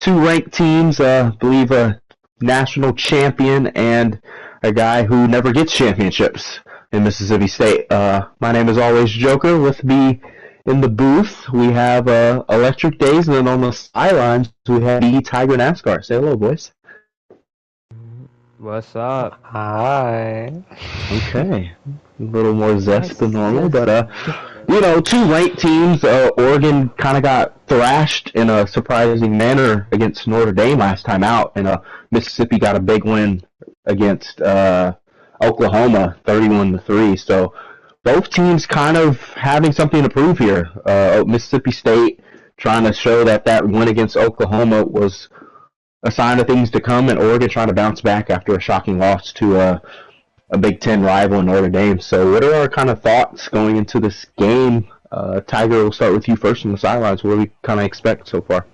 two ranked teams, believe a national champion and a guy who never gets championships in Mississippi State. My name is always Joker. With me in the booth, we have Electric Days, and then on the sidelines, we have the Tiger NASCAR. Say hello, boys. What's up? Hi. Okay. A little more zest than Nice. normal, Yes. but two ranked teams. Oregon kind of got thrashed in a surprising manner against Notre Dame last time out, and Mississippi got a big win against Oklahoma, 31-3. So both teams kind of having something to prove here. Mississippi State trying to show that win against Oklahoma was a sign of things to come, and Oregon trying to bounce back after a shocking loss to a Big Ten rival in Notre Dame. So what are our kind of thoughts going into this game? Tiger, we'll start with you first on the sidelines. What do we kind of expect so far?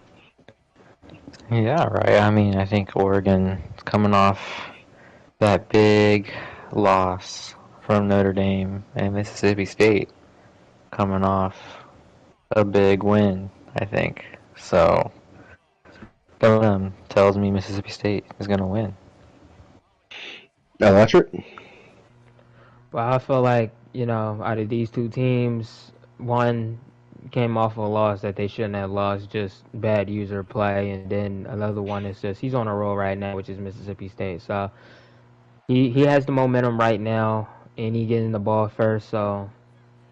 Yeah, right. I mean, I think Oregon coming off that big loss from Notre Dame and Mississippi State coming off a big win, I think. So, both of them tells me Mississippi State is going to win. Electric? Well, I feel like, out of these two teams, one came off a loss that they shouldn't have lost, just bad user play, and then another one is just he's on a roll right now, which is Mississippi State. So he has the momentum right now, and he getting the ball first. So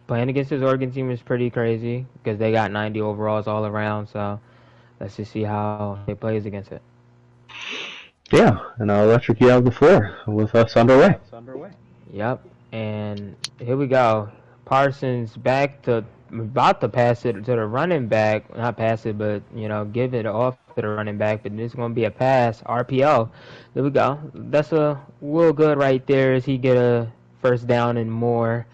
playing against this Oregon team is pretty crazy because they got 90 overalls all around. So let's just see how he plays against it. Yeah, and Electric, you have the floor with us underway. Yep. And here we go. Parsons about to pass it to the running back. Not pass it, but, give it off to the running back. But this is going to be a pass. RPO. There we go. That's a real good right there as he get a first down and more.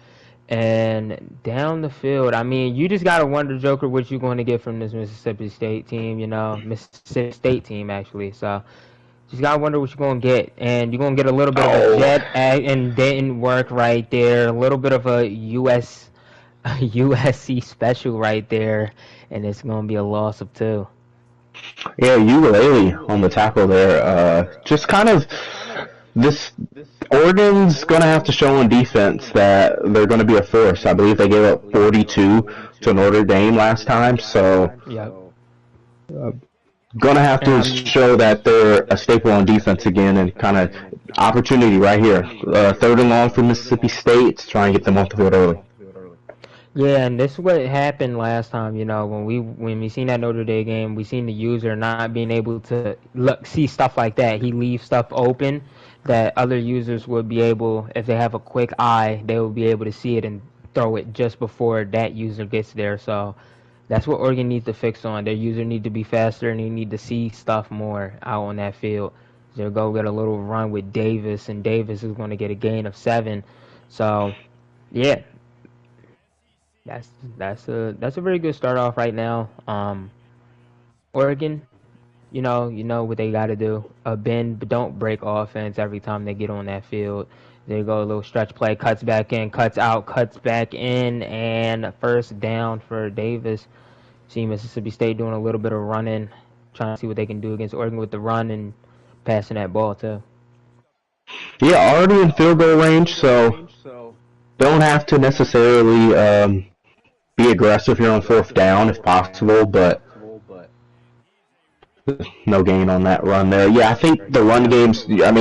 And down the field, I mean, you just got to wonder, Joker, what you're going to get from this Mississippi State team, Mississippi State team, actually. So just gotta wonder what you're gonna get, and you're gonna get a little bit of a jet and didn't work right there. A little bit of a USC special right there, and it's gonna be a loss of 2. Yeah, ukulele on the tackle there. Just kind of this Oregon's going to have to show on defense that they're going to be a force. I believe they gave up 42 to Notre Dame last time, so Yep. going to have to show that they're a staple on defense again, and kind of opportunity right here. Third and long for Mississippi State to try and get them off the field early. Yeah, and this is what happened last time. When we seen that Notre Dame game, we seen the user not being able to see stuff like that. He leaves stuff open that other users would be able, if they have a quick eye, they will be able to see it and throw it just before that user gets there. So that's what Oregon needs to fix on. Their user need to be faster, and they need to see stuff more out on that field. They'll go get a little run with Davis, and Davis is going to get a gain of 7. So, yeah, that's a very good start off right now. Oregon, you know what they got to do. Bend, but don't break offense every time they get on that field. There you go, a little stretch play, cuts back in, cuts out, cuts back in, and first down for Davis. See Mississippi State doing a little bit of running, trying to see what they can do against Oregon with the run and passing that ball too. Yeah, already in field goal range, so don't have to necessarily be aggressive here on fourth down if possible, but no gain on that run there. Yeah, I think the run games, I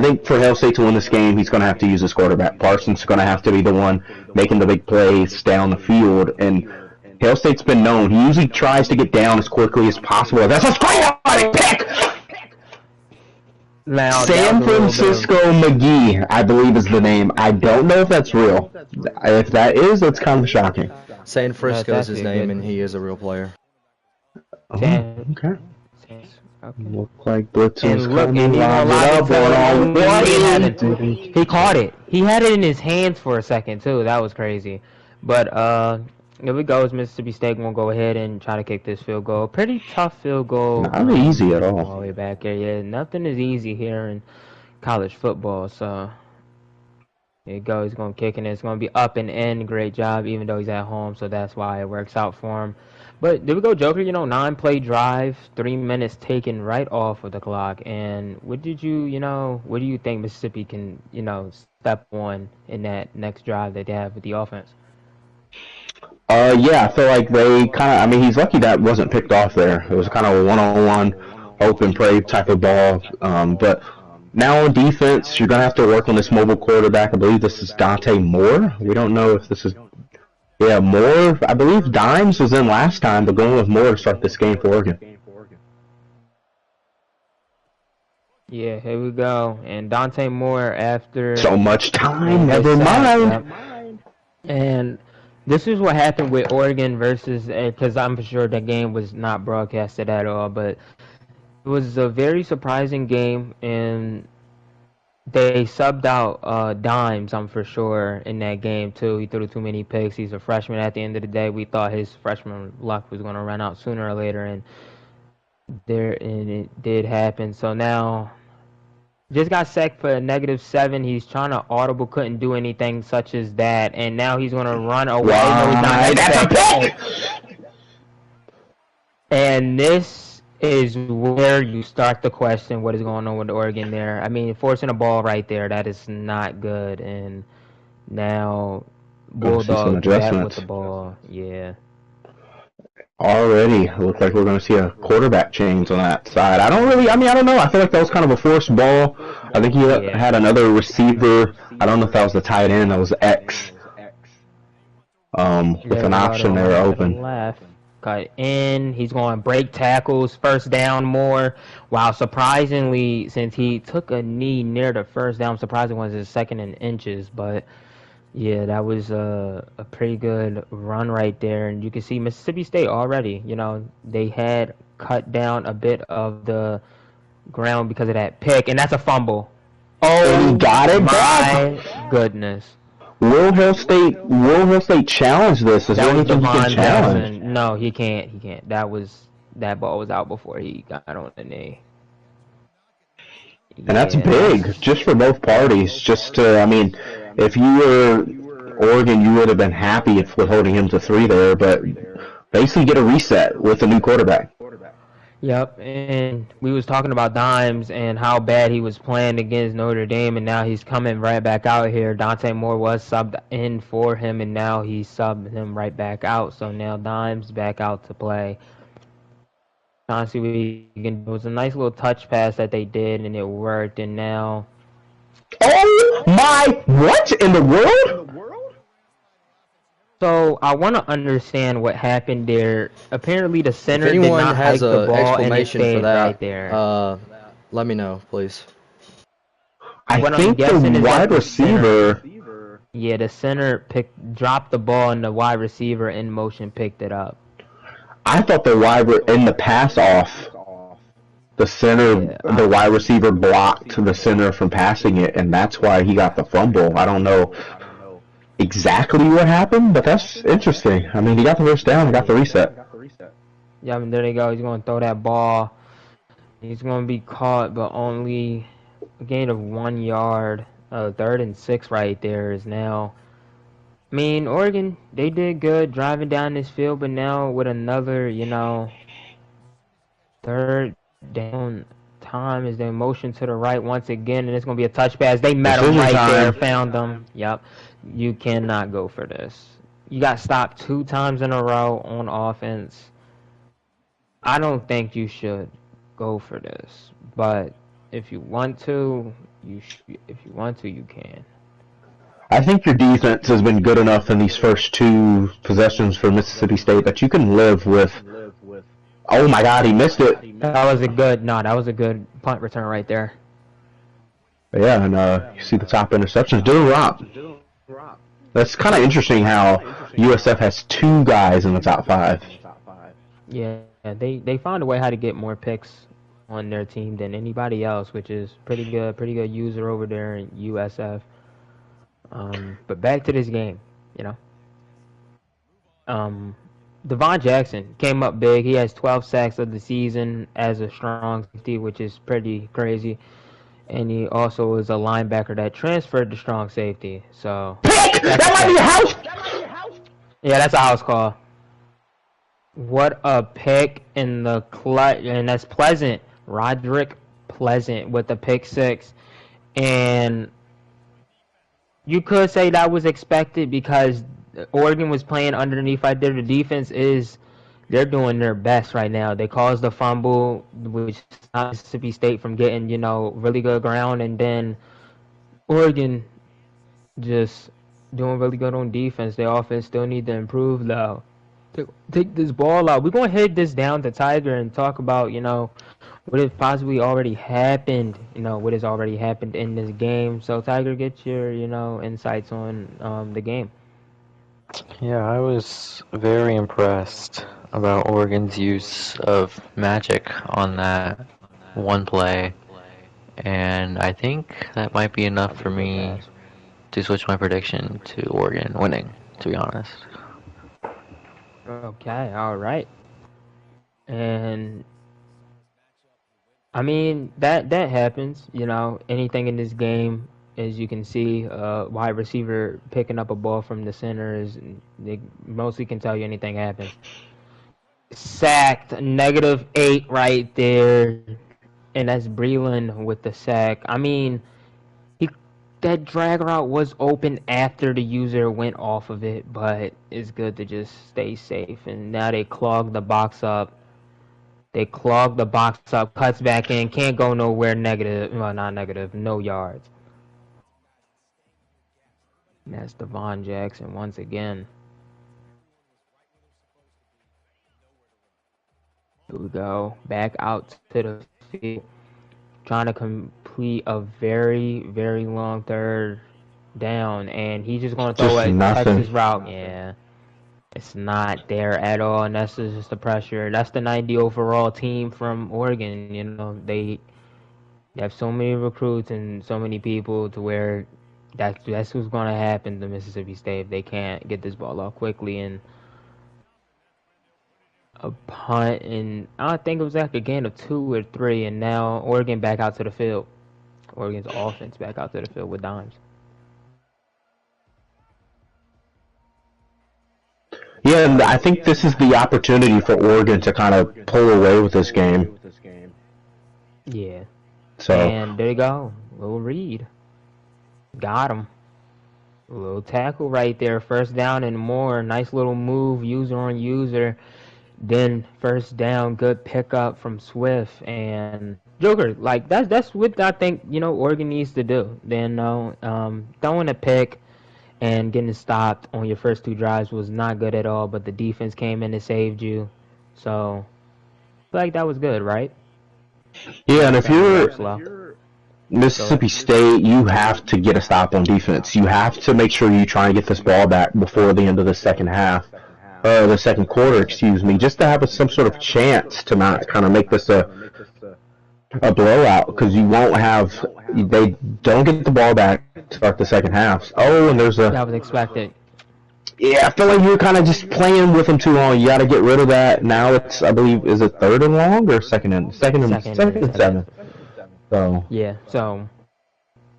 think for Hail State to win this game, he's going to have to use his quarterback. Parsons is going to have to be the one making the big plays down the field, and Hail State's been known. He usually tries to get down as quickly as possible. That's a great pick! Now, San Francisco McGee, I believe is the name. I don't know if that's real. If that is, that's kind of shocking. San Frisco is his name, good. and he is a real player. Okay. Okay. Look like Blitz And is look, coming. and he Line it up, going all he caught it. He had it in his hands for a second too. That was crazy. But here we go. Mississippi State gonna go ahead and try to kick this field goal. Pretty tough field goal. Not easy at all. All the way back there. Yeah, nothing is easy here in college football. So here you go. He's gonna kick it. It's gonna be up and in. Great job, even though he's at home. So that's why it works out for him. But there we go, Joker. 9-play drive, 3 minutes taken right off of the clock. And what do you think Mississippi can, step on in that next drive that they have with the offense? Yeah, I feel like they kind of. I mean, he's lucky that wasn't picked off there. It was kind of a one-on-one, hope and pray type of ball. But now on defense, you're gonna have to work on this mobile quarterback. I believe this is Dante Moore. We don't know if this is. Yeah, Moore. I believe Dimes was in last time, but going with Moore to start this game for Oregon. Yeah, here we go. And Dante Moore after So much time. Never mind. And this is what happened with Oregon versus, because I'm sure the game was not broadcasted at all, but it was a very surprising game, and they subbed out Dimes, I'm for sure, in that game too. He threw too many picks. He's a freshman. At the end of the day, we thought his freshman luck was going to run out sooner or later, and it did happen. So now, just got sacked for a -7. He's trying to audible, couldn't do anything such as that, and now he's going to run away. No, he's not. That's a pick! And this is where you start to question what is going on with Oregon there. I mean, forcing a ball right there, that is not good. And now Bulldogs back with the ball. Yeah. Already, it looks like we're going to see a quarterback change on that side. I don't know. I feel like that was kind of a forced ball. I think he had another receiver. I don't know if that was the tight end. That was X. With an option there open. Left. Cut in. He's going to break tackles. First down more. Wow, surprisingly, since he took a knee near the first down, surprisingly was his second in inches, but yeah, that was a pretty good run right there. And you can see Mississippi State already, they had cut down a bit of the ground because of that pick, and that's a fumble. Oh, he got it my goodness. Will Hill State challenge this? Is there anything he can challenge? No, he can't. That ball was out before he got on the knee. And that's big, just for both parties. If you were Oregon, you would have been happy if withholding him to 3 there, but basically get a reset with a new quarterback. Yep, and we was talking about Dimes and how bad he was playing against Notre Dame, and now he's coming right back out here. Dante Moore was subbed in for him, and now he subbed him right back out. So now Dimes back out to play. Honestly, it was a nice little touch pass that they did, and it worked, and now... Oh my, what in the world? So I want to understand what happened there. Apparently the center did not hike the ball and it stayed right there. Let me know, please. I think the wide receiver... Yeah, the center dropped the ball and the wide receiver in motion picked it up. I thought in the pass off, the wide receiver blocked the center from passing it, and that's why he got the fumble. I don't know exactly what happened, but that's interesting. I mean, he got the first down, he got the reset. Yeah, I mean, there they go. He's going to throw that ball. He's going to be caught, but only a gain of 1 yard. 3rd and 6 right there is now. I mean, Oregon, they did good driving down this field, but now with another, 3rd down time is the motion to the right once again, and it's going to be a touch pass. They met him right there, found him. Yep. You cannot go for this. You got stopped 2 times in a row on offense. I don't think you should go for this, but if you want to, you can. I think your defense has been good enough in these first 2 possessions for Mississippi State that you can live with. Oh my God, he missed it. That was a good punt return right there. Yeah, and you see the top interceptions. Dylan Ropp. That's kind of interesting how USF has 2 guys in the top 5. Yeah, they found a way how to get more picks on their team than anybody else, which is pretty good user over there in USF. But back to this game, Devon Jackson came up big. He has 12 sacks of the season as a strong safety, which is pretty crazy. And he also is a linebacker that transferred to strong safety. So pick! That might be a house! Yeah, that's a house call. What a pick in the clutch, and that's Pleasant. Roderick Pleasant with the pick six. And you could say that was expected because Oregon was playing underneath right there. The defense they're doing their best right now. They caused the fumble, which stopped Mississippi State from getting, really good ground. And then Oregon just doing really good on defense. Their offense still need to improve, though. Take this ball out. We're going to head this down to Tiger and talk about, what has possibly already happened, what has already happened in this game. So, Tiger, get your, insights on the game. Yeah, I was very impressed about Oregon's use of magic on that one play. And I think that might be enough for me to switch my prediction to Oregon winning, to be honest. Okay, all right. And I mean that happens, anything in this game, as you can see, wide receiver picking up a ball from the center they mostly can tell you anything happens. Sacked, -8 right there, and that's Breland with the sack. I mean, that drag route was open after the user went off of it, but it's good to just stay safe. And now they clog the box up. Cuts back in, can't go nowhere negative. Well, not negative, no yards. And that's Devon Jackson once again. Here we go. Back out to the field. Trying to complete a very, very long third down, and he's just going to throw it, Texas route. Yeah, it's not there at all, and that's just the pressure. That's the 90 overall team from Oregon. They have so many recruits and so many people to where that's what's going to happen to Mississippi State if they can't get this ball off quickly. And a punt, and I think it was like a gain of 2 or 3, and now Oregon back out to the field. Oregon's offense back out to the field with dimes. Yeah, and I think this is the opportunity for Oregon to kind of pull away with this game. Yeah. So. And there you go. Little Reed. Got him. A little tackle right there. First down and more. Nice little move, user on user. Then first down, good pickup from Swift and Joker. Like that's what I think Oregon needs to do. Then throwing a pick and getting stopped on your first 2 drives was not good at all. But the defense came in and saved you, so I feel like that was good, right? Yeah, and if you're Mississippi State, you have to get a stop on defense. You have to make sure you try and get this ball back before the end of the second half. The second quarter, just to have some sort of chance to not kind of make this a blowout, because they don't get the ball back to start the second half. Oh, and that was expected. Yeah, I feel like you're kind of just playing with them too long. You got to get rid of that. Now it's, I believe, is it 3rd and long or second and 7? So yeah, so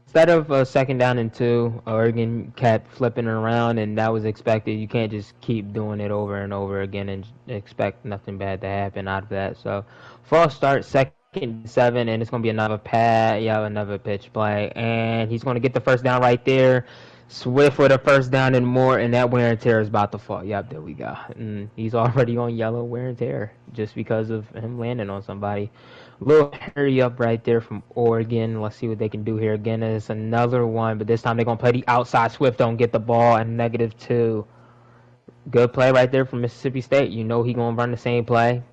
instead of 2nd down and 2, Oregon kept flipping it around, and that was expected. You can't just keep doing it over and over again and expect nothing bad to happen out of that. So, false start, 2nd and 7, and it's going to be another another pitch play. And he's going to get the first down right there. Swift with a first down and more, and that wear and tear is about to fall. Yep, there we go. And he's already on yellow wear and tear just because of him landing on somebody. Little hurry up right there from Oregon. Let's see what they can do here. Again, it's another one, but this time they're going to play the outside. Swift don't get the ball, and -2. Good play right there from Mississippi State. He going to run the same play.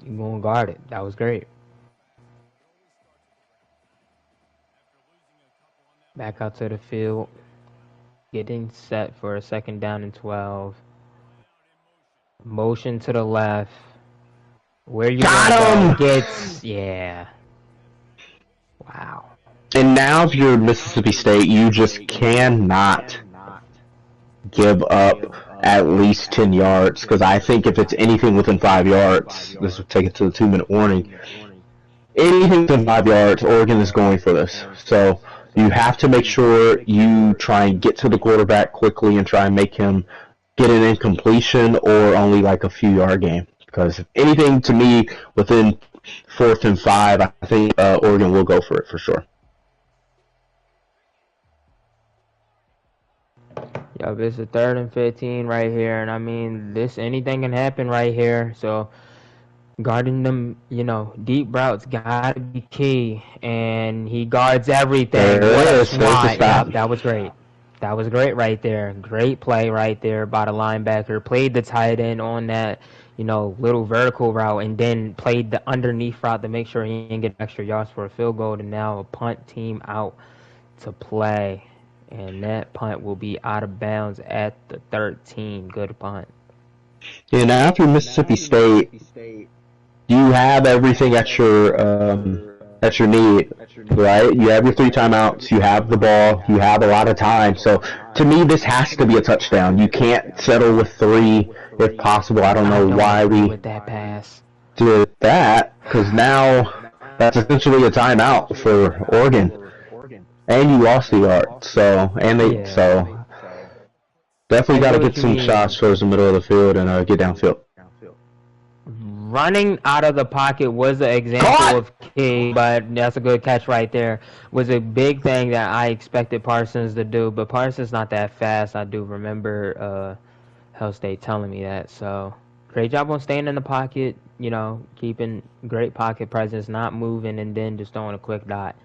You're going to guard it. That was great. Back out to the field. Getting set for a 2nd down and 12. Motion to the left. Where you got him? Yeah. Wow. And now if you're Mississippi State, you just cannot give up at least 10 yards, because I think if it's anything within 5 yards, this will take it to the 2-minute warning. Anything within 5 yards, Oregon is going for this. So you have to make sure you try and get to the quarterback quickly and try and make him get an incompletion or only like a few-yard game. because if anything to me within 4th and 5, I think Oregon will go for it for sure. Yo, it's a 3rd and 15 right here, and I mean, anything can happen right here. So guarding them, deep routes gotta be key, and he guards everything. What a swat! Yep, that was great. That was great right there. Great play right there by the linebacker. Played the tight end on that, little vertical route, and then played the underneath route to make sure he didn't get extra yards for a field goal. And now a punt team out to play. And that punt will be out of bounds at the 13. Good punt. Yeah, now if you're Mississippi State, you have everything at your need, right? You have your 3 timeouts, you have the ball, you have a lot of time. So to me, this has to be a touchdown. You can't settle with 3 if possible. I don't know why we with that pass did that, because now that's essentially a timeout for Oregon, and you lost the yard. So definitely got to get some shots towards the middle of the field and get downfield. Running out of the pocket was an example of key, but that's a good catch right there. Was a big thing that I expected Parsons to do, but Parsons not that fast. I do remember Hell State telling me that. So great job on staying in the pocket, keeping great pocket presence, not moving, and then just throwing a quick dot.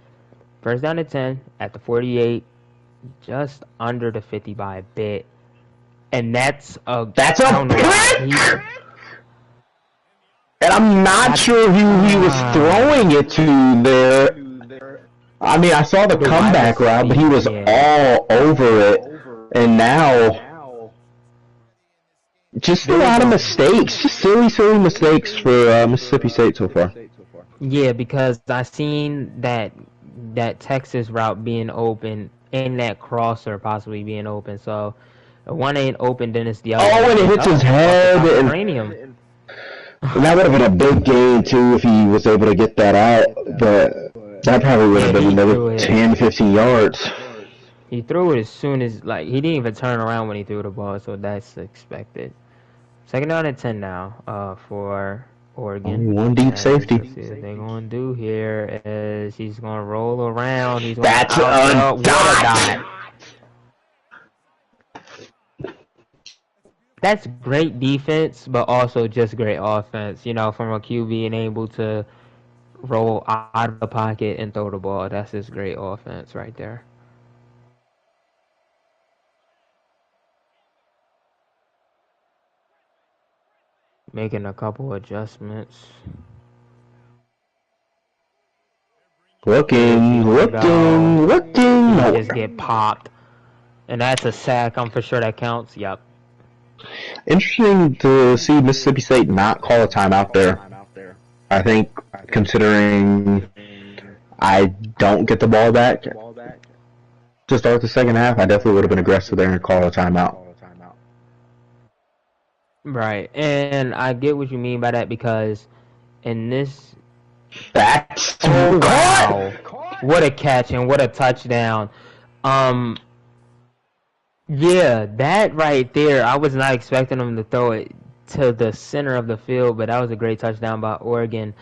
1st down and 10 at the 48, just under the 50 by a bit, and that's a pick. And I'm not sure who he was throwing it to there. I mean, I saw the comeback route, but he was all over it. And now, just a lot of mistakes. Just silly mistakes for Mississippi State so far. Yeah, because I seen that Texas route being open and that crosser possibly being open. So, one ain't open, then it's the other. Oh, and it hits his head. And that would have been a big gain, too, if he was able to get that out. But that probably would have been another 10, 15 yards. He threw it as soon as, he didn't even turn around when he threw the ball, so that's expected. 2nd down and 10 now for Oregon. Only one deep safety. Let's see what they're going to do here is he's going to roll around. He's going That's a dot. That's great defense, but also just great offense, from a QB being able to roll out of the pocket and throw the ball. That's just great offense right there. Making a couple adjustments. Looking. Just get popped. And that's a sack. I'm for sure that counts. Yep. Interesting to see Mississippi State not call a timeout there. I think, considering I don't get the ball back to start the second half, I definitely would have been aggressive there and call a timeout. Right, and I get what you mean by that because in this... That's... Oh, wow. What a catch and what a touchdown. Yeah, that right there, I was not expecting him to throw it to the center of the field, but that was a great touchdown by Oregon.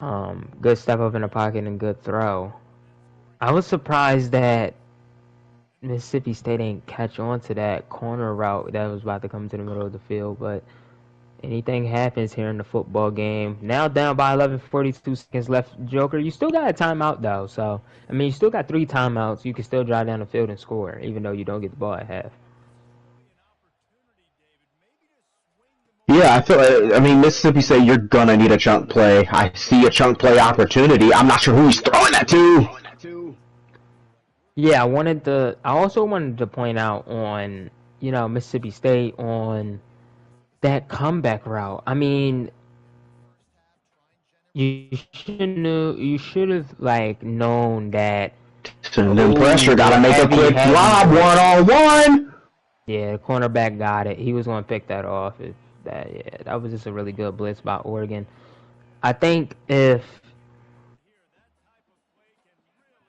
Good step up in the pocket and good throw. I was surprised that Mississippi State didn't catch on to that corner route that was about to come to the middle of the field, but anything happens here in the football game. Now down by 11, 42 seconds left. Joker, you still got a timeout, though. So, I mean, you still got 3 timeouts. You can still drive down the field and score, even though you don't get the ball at half. Yeah, I feel Mississippi State, you're going to need a chunk play. I see a chunk play opportunity. I'm not sure who he's throwing that to. Yeah, I also wanted to point out on, Mississippi State on that comeback route. I mean, you should have known that. And then pressure, gotta make a quick lob, 1-on-1. Yeah, the cornerback got it. He was going to pick that off. That was just a really good blitz by Oregon. I think if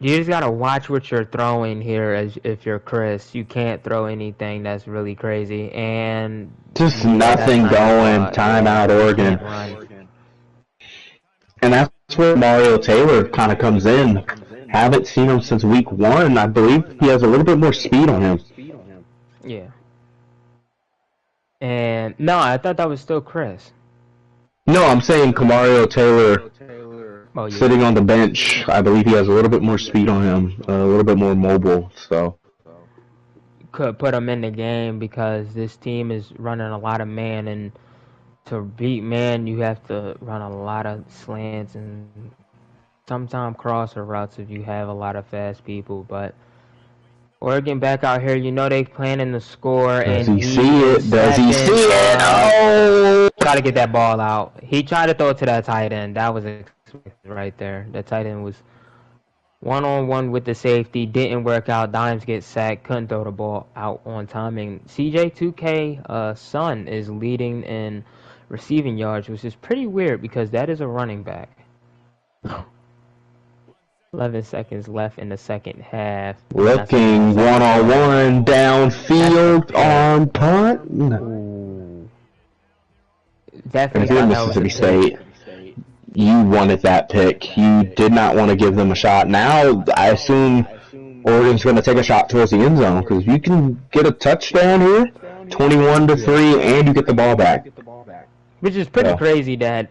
You just gotta watch what you're throwing here. As if you're Chris, you can't throw anything that's really crazy, and Just yeah, nothing going. Timeout, Oregon. And that's where Mario Taylor kind of comes in. Haven't seen him since week 1. I believe he has a little bit more speed on him. Yeah. And no, I thought that was still Chris. No, I'm saying Kamario Taylor sitting on the bench. I believe he has a little bit more speed on him, a little bit more mobile. So could put him in the game because this team is running a lot of man, and to beat man, you have to run a lot of slants and sometimes crosser routes if you have a lot of fast people. But Oregon back out here, you know they planning to score. Does and he see it? Does he see it? Oh! Got to get that ball out. He tried to throw it to that tight end. That was expected right there. The tight end was one-on-one with the safety. Didn't work out. Dimes gets sacked. Couldn't throw the ball out on time. And CJ2K son is leading in receiving yards, which is pretty weird because that is a running back. 11 seconds left in the second half. Looking one-on-one downfield on punt. Ooh. Definitely. If you're Mississippi State, you wanted that pick. You did not want to give them a shot. Now, I assume Oregon's going to take a shot towards the end zone because you can get a touchdown here, 21-3, and you get the ball back. Which is pretty crazy that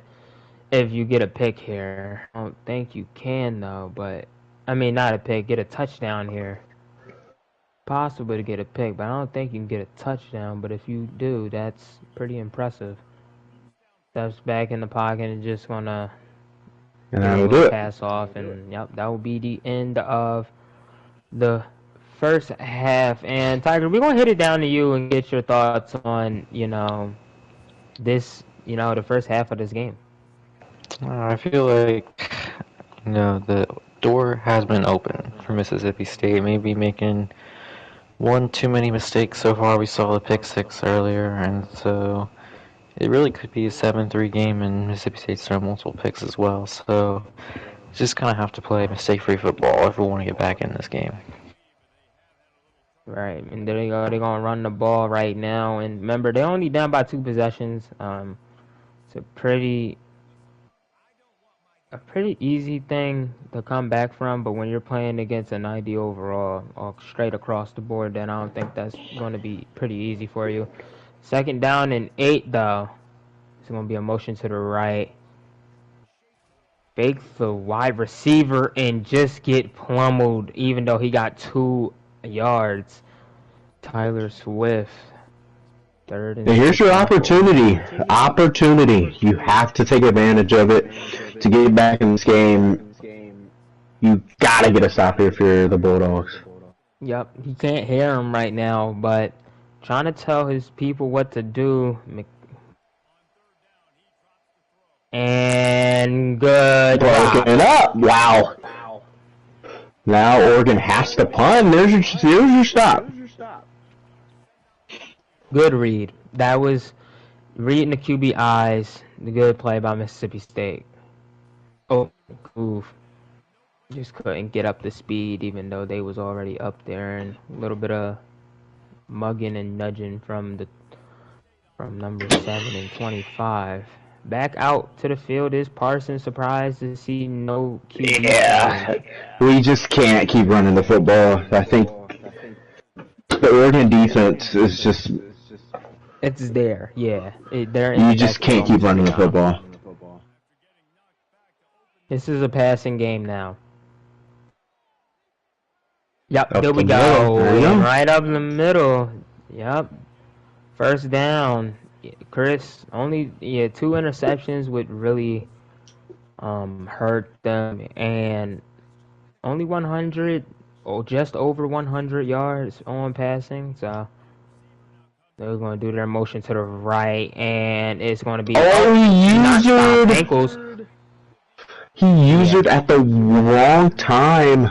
if you get a pick here. I don't think you can, though, but I mean, not a pick, get a touchdown here. Possible to get a pick, but I don't think you can get a touchdown. But if you do, that's pretty impressive. Steps back in the pocket and just gonna pass off, and yep, that will be the end of the first half. And Tiger, we're gonna hit it down to you and get your thoughts on this, the first half of this game. I feel like, the door has been open for Mississippi State. Maybe making one too many mistakes so far. We saw the pick six earlier, and so it really could be a 7-3 game, and Mississippi State's thrown multiple picks as well. So just kind of have to play mistake-free football if we want to get back in this game. Right, and they're gonna run the ball right now. And remember, they're only down by 2 possessions. It's a pretty easy thing to come back from, but when you're playing against a 90 overall or straight across the board, then I don't think that's going to be pretty easy for you. 2nd down and 8, though. It's going to be a motion to the right. Fake the wide receiver and just get pummeled, even though he got 2 yards. Tyler Swift. 3rd and here's your opportunity. You have to take advantage of it to get back in this game. You gotta get a stop here if you're the Bulldogs. Yep, he can't hear him right now, but trying to tell his people what to do. And good. Broken up. Wow. Now Oregon has to punt. There's your stop. Good read. That was reading the QB eyes. The good play by Mississippi State. Oh, oof. Just couldn't get up to speed, even though they was already up there. And a little bit of mugging and nudging from number 7 and 25. Back out to the field is Parsons. Surprised to see no QB. Yeah, we just can't keep running the football. I think the Oregon defense is just... It's there, yeah. You just can't keep running the football. This is a passing game now. Yep, there we go. Right up in the middle. Yep. 1st down. Chris, only 2 interceptions would really hurt them, and only 100 or just over 100 yards on passing, so they're going to do their motion to the right, and it's going to be... ankles. He used it at the wrong time.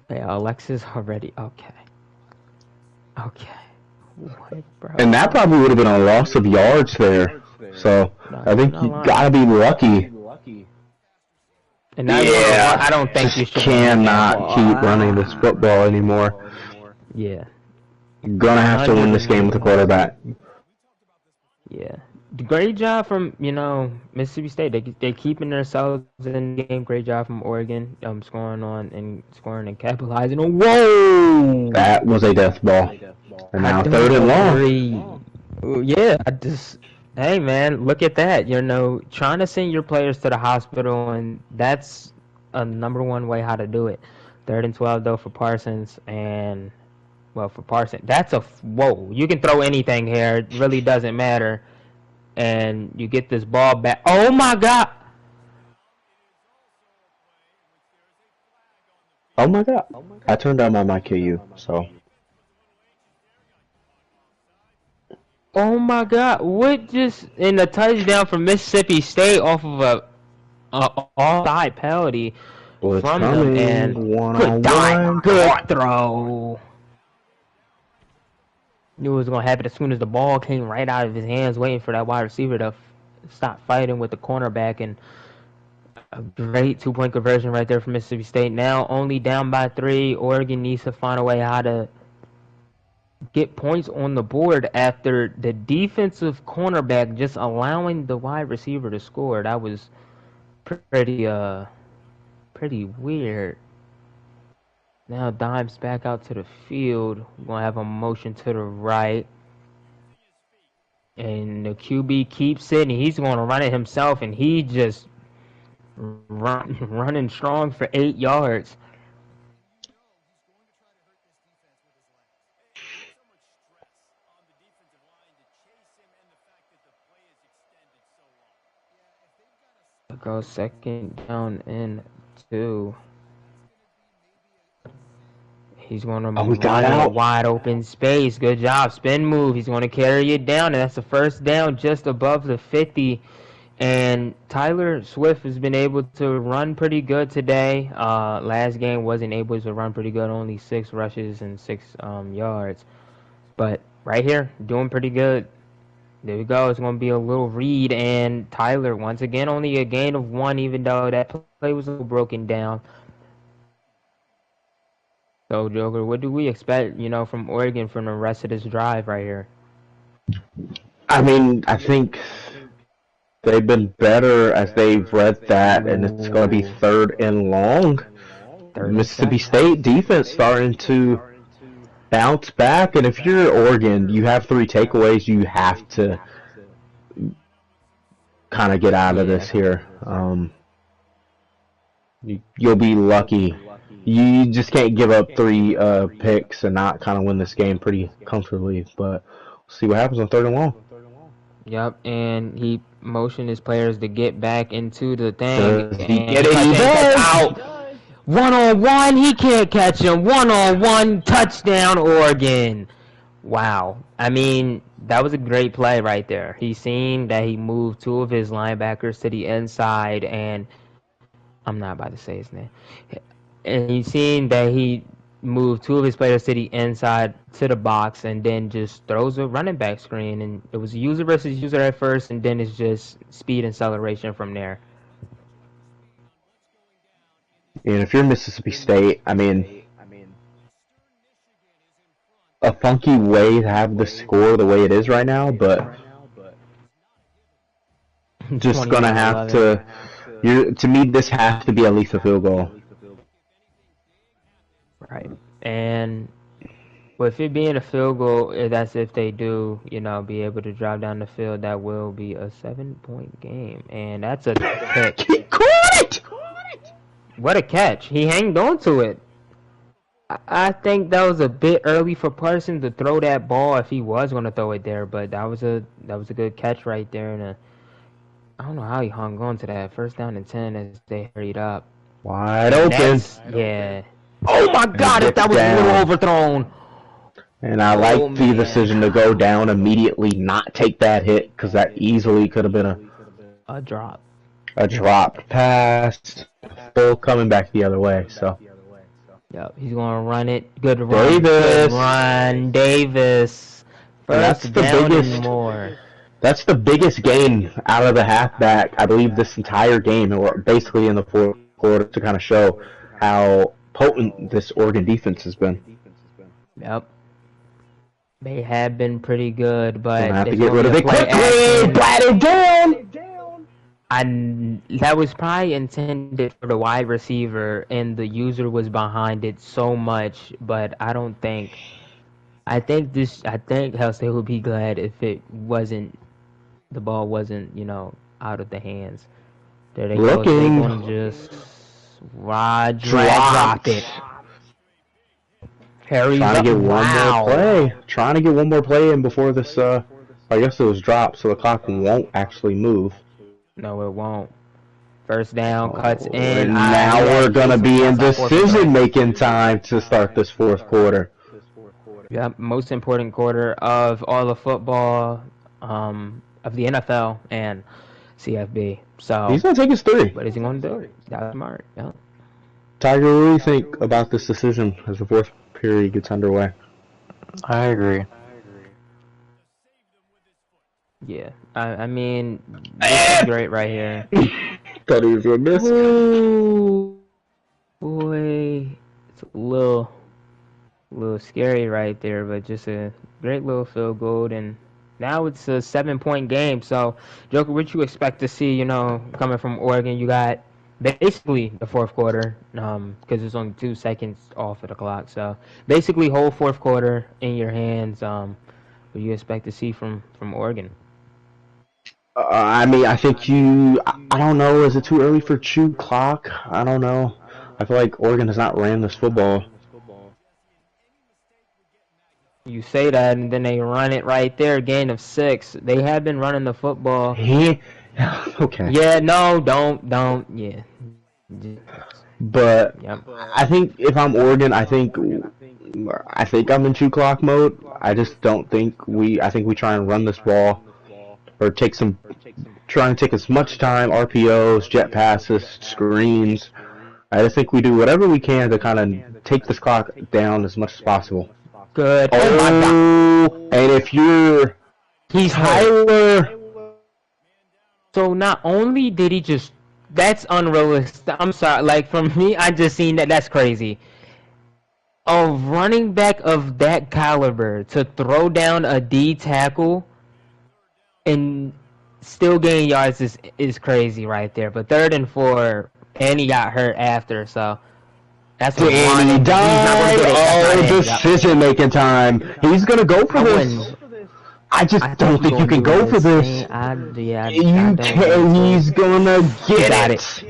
Yeah, Alexis already... Okay. What, bro? And that probably would have been a loss of yards there. So, I think you got to be lucky. And now I don't think you just should cannot keep running this football anymore. Yeah. You're gonna have to win this game with a quarterback. Yeah. Great job from, Mississippi State. They're keeping themselves in the game. Great job from Oregon, scoring and capitalizing on. Whoa! That was a death ball. And now 3rd and long. Yeah, hey man, look at that. Trying to send your players to the hospital, and that's a #1 way how to do it. 3rd and 12 though for Parsons, and for Parsons, that's whoa. You can throw anything here. It really doesn't matter. And you get this ball back. Oh my God! Oh my God! I turned on my mic to you, so. Oh my God! What just in the touchdown from Mississippi State off of a offside penalty from them, and good throw. Knew it was gonna happen as soon as the ball came right out of his hands, waiting for that wide receiver to stop fighting with the cornerback, and a great 2-point conversion right there for Mississippi State. Now only down by 3. Oregon needs to find a way how to get points on the board after the defensive cornerback just allowing the wide receiver to score. That was pretty weird. Now Dimes back out to the field. We're going to have a motion to the right. And the QB keeps it, and he's going to run it himself, and he just running strong for 8 yards. Go 2nd down and 2. He's going to run out wide open space. Good job. Spin move. He's going to carry it down, and that's the 1st down just above the 50. And Tyler Swift has been able to run pretty good today. Last game wasn't able to run pretty good, only 6 rushes and 6 yards. But right here, doing pretty good. There we go. It's going to be a little read, and Tyler, once again, only a gain of 1, even though that play was a little broken down. So, Joker, what do we expect, from Oregon from the rest of this drive right here? I mean, I think they've been better as they've read that, and it's going to be 3rd and long. Mississippi State defense starting to bounce back, and if you're Oregon, you have 3 takeaways. You have to kind of get out of this here. You'll be lucky. You just can't give up 3 picks and not kind of win this game pretty comfortably. But we'll see what happens on 3rd and long. Yep, and he motioned his players to get back into the thing. Does he get it? He does! Out. 1-on-1, he can't catch him. 1-on-1, touchdown, Oregon. Wow. I mean, that was a great play right there. He seen that he moved 2 of his linebackers to the inside, and I'm not about to say his name. And he seen that he moved 2 of his players to the inside to the box, and then just throws a running back screen. And it was user versus user at first, and then it's just speed and acceleration from there. And if you're Mississippi State, I mean, a funky way to have the score the way it is right now, but just gonna have to. To me, this has to be at least a field goal. Right, and with it being a field goal, that's if they do, be able to drive down the field. That will be a 7-point game, and that's a pick. He caught it! What a catch! He hanged on to it. I think that was a bit early for Parsons to throw that ball if he was going to throw it there, but that was a good catch right there, and I don't know how he hung on to that. 1st down and 10 as they hurried up. Wide open. Yeah. Oh my God! If that was a little overthrown. And I like the decision to go down immediately, not take that hit, because that easily could have been a drop. A drop pass, still coming back the other way. So. Yep, he's gonna run it. Good run. Davis. Good run, Davis. First down and more. That's the biggest gain out of the halfback, I believe, this entire game, or basically in the 4th quarter to kind of show how potent this Oregon defense has been. Yep. They have been pretty good, but Gonna have to there's get gonna rid of be a it play quickly. action. Bat it down. And that was probably intended for the wide receiver, and the user was behind it so much. But I don't think. I think Hail State would be glad if the ball wasn't, out of the hands. There they go. They're gonna just drop it. Harry's Trying to get one wow. more play. Trying to get one more play in before this. I guess it was dropped, so the clock won't actually move. No, it won't. First down, cuts in. And now we're going to be in decision-making time to start this fourth quarter. Yep, most important quarter of all of football, of the NFL and CFB. So he's going to take his 3. What is he going to do? That's smart. Yeah. Tiger, what do you think about this decision as the fourth period gets underway? I agree. Yeah, I mean, this is great right here. Thought he was going to miss. Ooh, boy, it's a little scary right there, but just a great little field goal, and now it's a 7-point game. So, Joker, what you expect to see, coming from Oregon? You got basically the fourth quarter, because it's only 2 seconds off of the clock. So, basically, whole fourth quarter in your hands. What do you expect to see from Oregon? I mean, I think I don't know, is it too early for chew clock? I don't know. I feel like Oregon has not ran this football. You say that, and then they run it right there, gain of 6. They have been running the football. Okay. Yeah, no, don't, yeah. But Yep. I think if I'm Oregon, I think I'm in chew clock mode. I just don't think I think we try and run this ball. Or try and take as much time, RPOs, jet passes, screens. I just think we do whatever we can to kind of take this clock down as much as possible. Good. Oh my God. And if he's Tyler. So not only did he that's unrealistic. I'm sorry, like from me, I just seen that's crazy. A running back of that caliber to throw down a D tackle and still gain yards is crazy right there. But 3rd and 4, and he got hurt after, so that's what and he died. Decision-making time. He's gonna go for this. I just don't think you can go for this. He's gonna get it.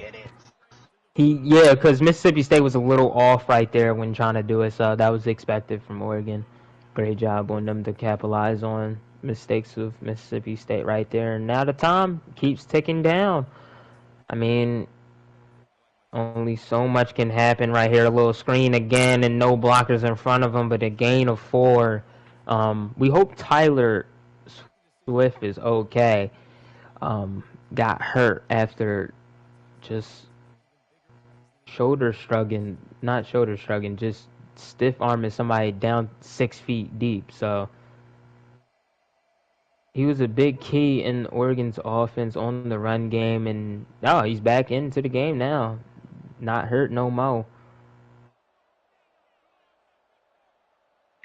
Because Mississippi State was a little off right there when trying to do it, so that was expected from Oregon. Great job on them to capitalize on mistakes of Mississippi State right there. And now the time keeps ticking down. I mean, only so much can happen right here. A little screen again and no blockers in front of him, but a gain of 4. We hope Tyler Swift is okay. Got hurt after just just stiff arming somebody down 6 feet deep. So he was a big key in Oregon's offense on the run game, and he's back into the game now. Not hurt no more.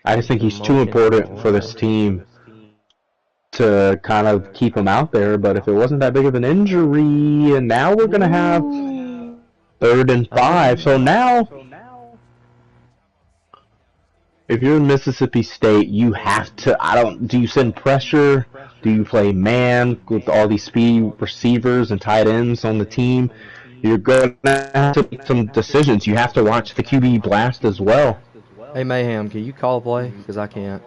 I just think he's too important for this team to kind of keep him out there, but if it wasn't that big of an injury, and now we're going to have 3rd and 5, so now if you're in Mississippi State, you have to, do you send pressure? Do you play man with all these speedy receivers and tight ends on the team? You're going to have to make some decisions. You have to watch the QB blast as well. Hey, Mayhem, can you call a play? Because I can't.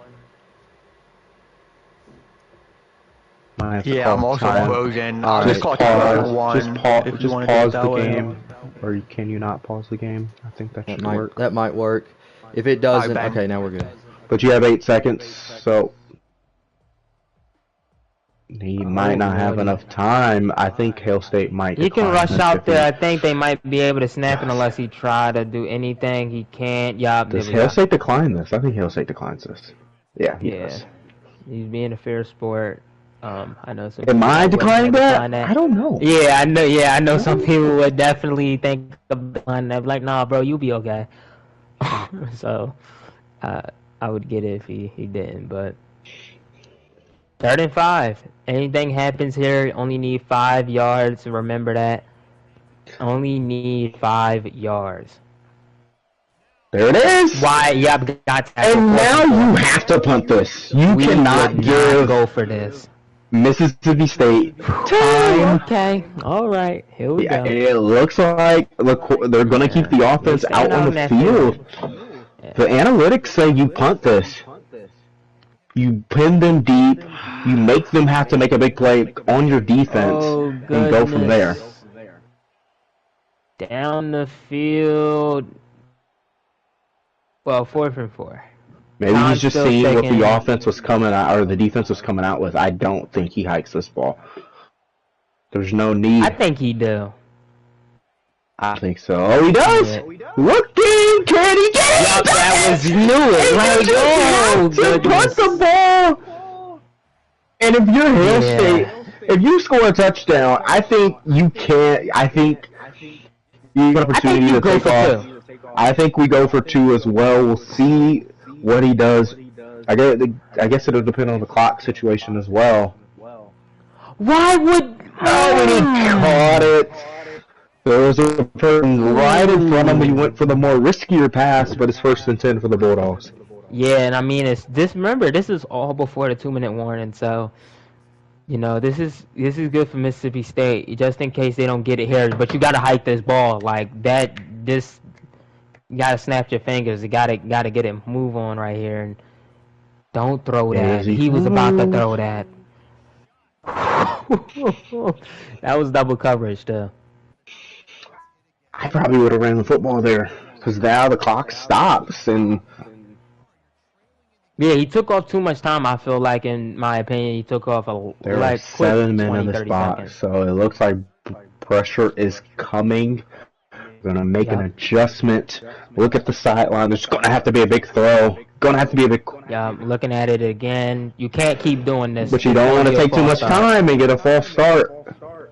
Yeah, I'm also frozen. Just pause the game. Or can you not pause the game? I think that should work. That might work. If it doesn't, okay, now we're good. But you have 8 seconds, so he might not have enough time. I think Hail State might. He can rush out there. I think they might be able to snap it unless he try to do anything. He can't. Does Hail State decline this? I think Hail State declines this. Yeah, he does. He's being a fair sport. I know some. Am I declining that? Decline that? I don't know. Yeah, I know. Yeah, I know. Some people would definitely think of declining that. Like, nah, bro, you'll be okay. So, I would get it if he didn't. But 3rd and 5. Anything happens here, only need 5 yards. Remember that. Only need 5 yards. There it is. Why? Yeah, got to. And now you have to punt this. You cannot give go for this. Mississippi State time. Okay. All right. Here we go. It looks like they're going to keep the offense out on the field. The analytics say you punt this. You pin them deep. You make them have to make a big play on your defense and go from there. Down the field. Well, 4th and 4. Maybe he's just seeing what the offense was coming out, or the defense was coming out with. I don't think he hikes this ball. There's no need. I think he do. I think so. Oh, he does. Yeah. Looking, can he get it? That was new. To punt the ball. And if you're Hail State, if you score a touchdown, I think you can't. I think you have an opportunity to take off. I think we go for 2 as well. We'll see what he does. I guess it'll depend on the clock situation as well. Why would? Oh, and he caught it. There was a person right in front of him. He went for the more riskier pass, but it's 1st and 10 for the Bulldogs. Yeah, and I mean, it's this. Remember, this is all before the 2-minute warning, so you know this is good for Mississippi State, just in case they don't get it here. But you got to hike this ball like that. This. You gotta snap your fingers. You gotta get it move on right here, and don't throw that. He was about to throw that. That was double coverage, too. I probably would have ran the football there, because now the clock stops, and yeah, he took off too much time. I feel like, in my opinion, he took off quick 7 minutes in the spot. Seconds. So it looks like pressure is coming. Gonna make an adjustment. Look at the sideline. There's gonna have to be a big throw. Gonna have to be a big. Yeah, I'm looking at it again. You can't keep doing this. But you don't want to take too much time and get a false start.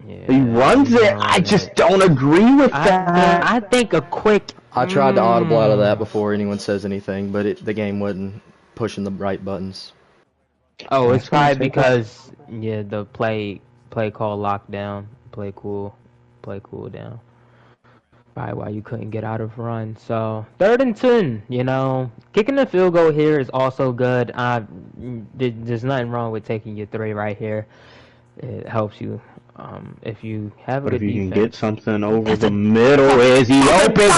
Yeah, he runs it. I just don't agree with that. I think a quick. I tried to audible out of that before anyone says anything, but the game wasn't pushing the right buttons. Oh, it's probably because the play call lockdown. Play cool down. Probably why you couldn't get out of run. So 3rd and 10, kicking the field goal here is also good. There's nothing wrong with taking your 3 right here. It helps you if you have a good defense. But if you can get something over the middle, is he open?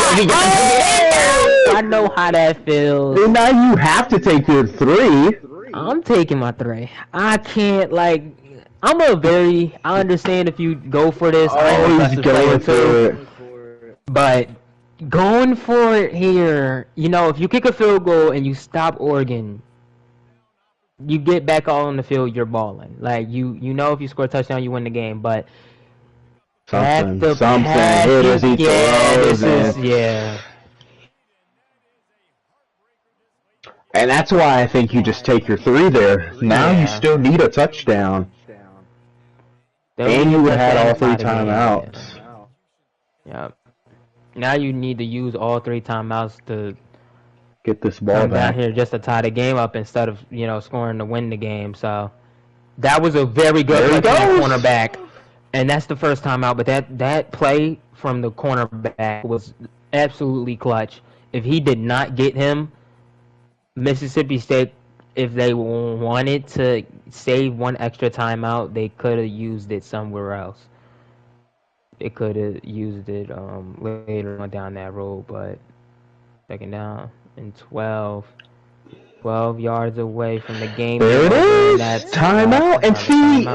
I know how that feels. And now you have to take your 3. I'm taking my 3. I can't I understand if you go for this. Oh, he's going for it. But going for it here, if you kick a field goal and you stop Oregon, you get back all on the field, you're balling. Like, you know if you score a touchdown, you win the game. But something. Hit as he throws. And that's why I think you just take your 3 there. Now you still need a touchdown. And you would have had all 3 timeouts. Yep. Now you need to use all 3 timeouts to get this ball back down here just to tie the game up instead of scoring to win the game. So that was a very good cornerback, and that's the first timeout. But that play from the cornerback was absolutely clutch. If he did not get him, Mississippi State, if they wanted to save 1 extra timeout, they could have used it somewhere else. They could have used it later on down that road, but 2nd down and 12 yards away from the game. There it is. Timeout. And see,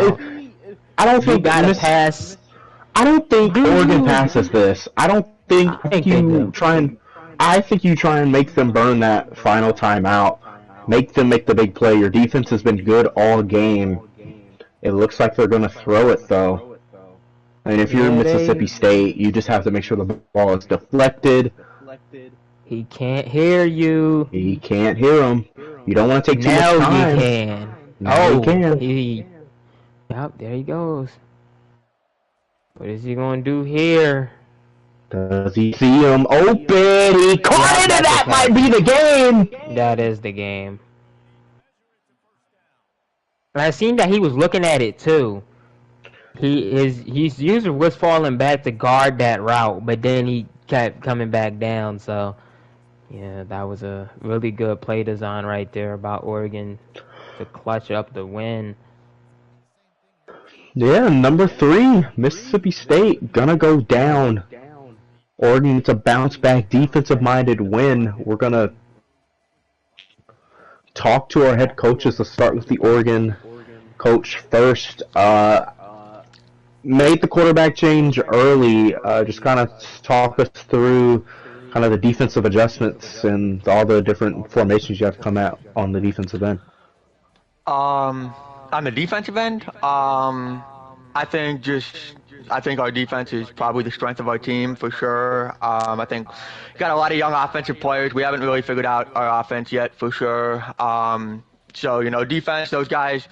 I don't think pass. I don't think Oregon passes this. I think you try and make them burn that final timeout. Make them make the big play. Your defense has been good all game. It looks like they're going to throw it, though. And if you're in Mississippi State, you just have to make sure the ball is deflected. He can't hear you. He can't hear him. You don't want to take too much time. Now he can. Now he can. Yep, there he goes. What is he gonna do here? Does he see him open? He caught it, and that might be the game. That is the game. And I seen that he was looking at it too. His user was falling back to guard that route, but then he kept coming back down. So yeah, that was a really good play design right there about Oregon to clutch up the win. Yeah, number 3, Mississippi State, gonna go down. Oregon gets a bounce-back, defensive-minded win. We're gonna talk to our head coaches. Let's start with the Oregon coach first. Made the quarterback change early. Just kind of talk us through kind of the defensive adjustments and all the different formations you have to come out on the defensive end. On the defensive end, I think our defense is probably the strength of our team for sure. I think we got a lot of young offensive players. We haven't really figured out our offense yet for sure. So defense, those guys.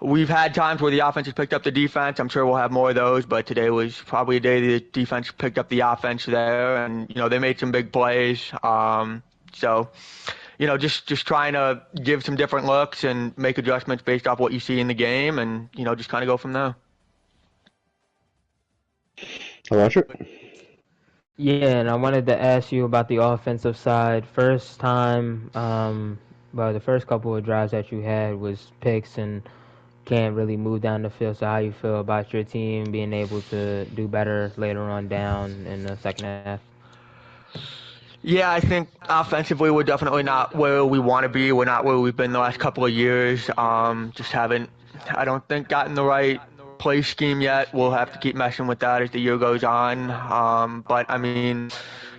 We've had times where the offense has picked up the defense. I'm sure we'll have more of those, but today was probably a day the defense picked up the offense there, and they made some big plays. So just trying to give some different looks and make adjustments based off what you see in the game, and just kind of go from there. Electric? Yeah, and I wanted to ask you about the offensive side. First time, the first couple of drives that you had was picks and can't really move down the field. So how you feel about your team being able to do better later on down in the second half? Yeah, I think offensively we're definitely not where we want to be. We're not where we've been the last couple of years. Just haven't, I don't think, gotten the right play scheme yet. We'll have to keep messing with that as the year goes on. But I mean,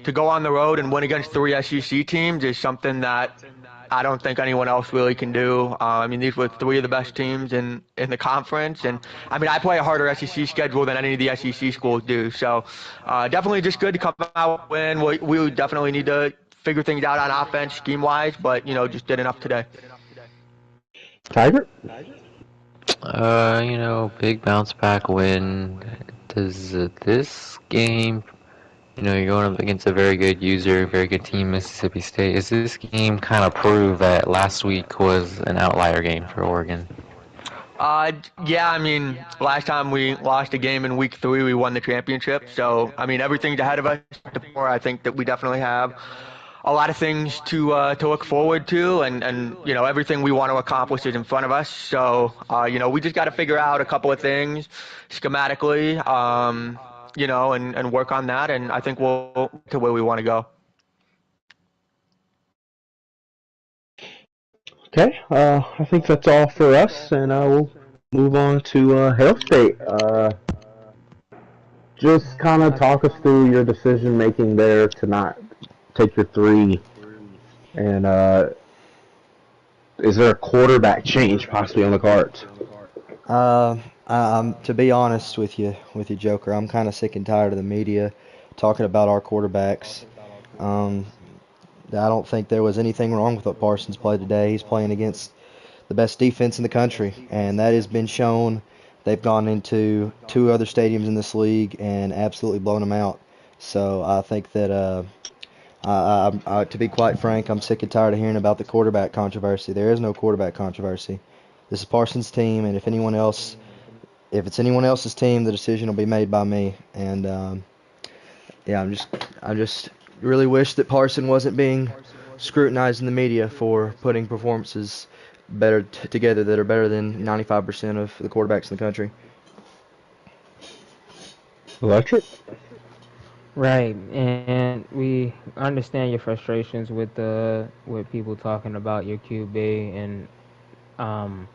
to go on the road and win against 3 SEC teams is something that I don't think anyone else really can do. I mean, these were 3 of the best teams in the conference. And, I mean, I play a harder SEC schedule than any of the SEC schools do. So definitely just good to come out and win. We definitely need to figure things out on offense scheme-wise, but, just did enough today. Tiger? Big bounce-back win. Does this game... you're going up against a very good user, very good team, Mississippi State. Is this game kind of prove that last week was an outlier game for Oregon? Yeah, I mean, last time we lost a game in week 3, we won the championship. So, I mean, everything's ahead of us. I think that we definitely have a lot of things to look forward to, and everything we want to accomplish is in front of us. So, we just got to figure out a couple of things schematically. And work on that, and I think we'll to where we want to go. Okay, I think that's all for us, and we'll move on to Hail State. Just kind of talk us through your decision making there to not take your 3, and is there a quarterback change possibly on the cards? To be honest with you, Joker, I'm kind of sick and tired of the media talking about our quarterbacks. I don't think there was anything wrong with what Parsons played today. He's playing against the best defense in the country, and that has been shown. They've gone into 2 other stadiums in this league and absolutely blown them out. So I think that, to be quite frank, I'm sick and tired of hearing about the quarterback controversy. There is no quarterback controversy. This is Parsons' team, and if it's anyone else's team, the decision will be made by me. And I just really wish that Parson wasn't being scrutinized in the media for putting performances better together that are better than 95% of the quarterbacks in the country. Electric? Right, and we understand your frustrations with people talking about your QB, and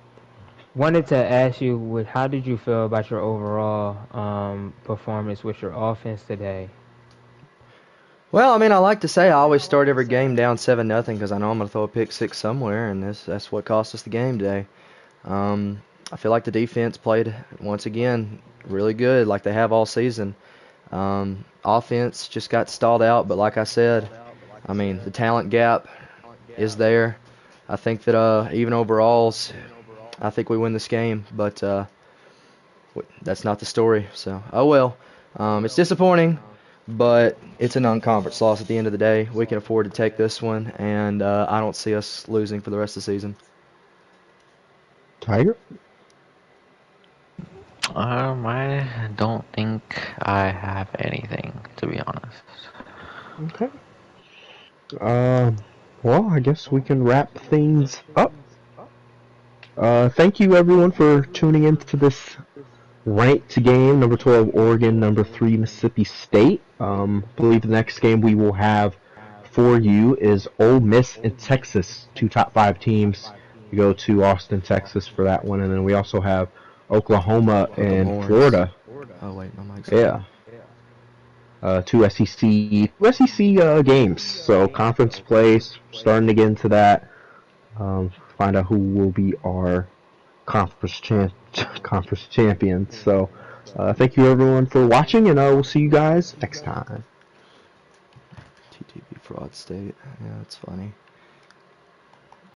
wanted to ask you, how did you feel about your overall performance with your offense today? Well, I mean, I like to say I always start every game down 7-0 because I know I'm going to throw a pick 6 somewhere, and that's what cost us the game today. I feel like the defense played, once again, really good like they have all season. Offense just got stalled out, but like I said, I mean, the talent gap is there. I think that even overalls, I think we win this game, but that's not the story. So, oh well. It's disappointing, but it's a non-conference loss at the end of the day. We can afford to take this one, and I don't see us losing for the rest of the season. Tiger? I don't think I have anything, to be honest. Okay. Well, I guess we can wrap things up. Thank you everyone for tuning in to this ranked game. Number 12 Oregon, number 3 Mississippi State. I believe the next game we will have for you is Ole Miss and Texas, 2 top 5 teams. We go to Austin, Texas for that one, and then we also have Oklahoma and Florida. Oh wait, my mic's Yeah. 2 SEC games. So conference play, starting to get into that. Find out who will be our conference champions. So thank you everyone for watching, and we'll see you guys next time. TTB Fraud State. Yeah, that's funny.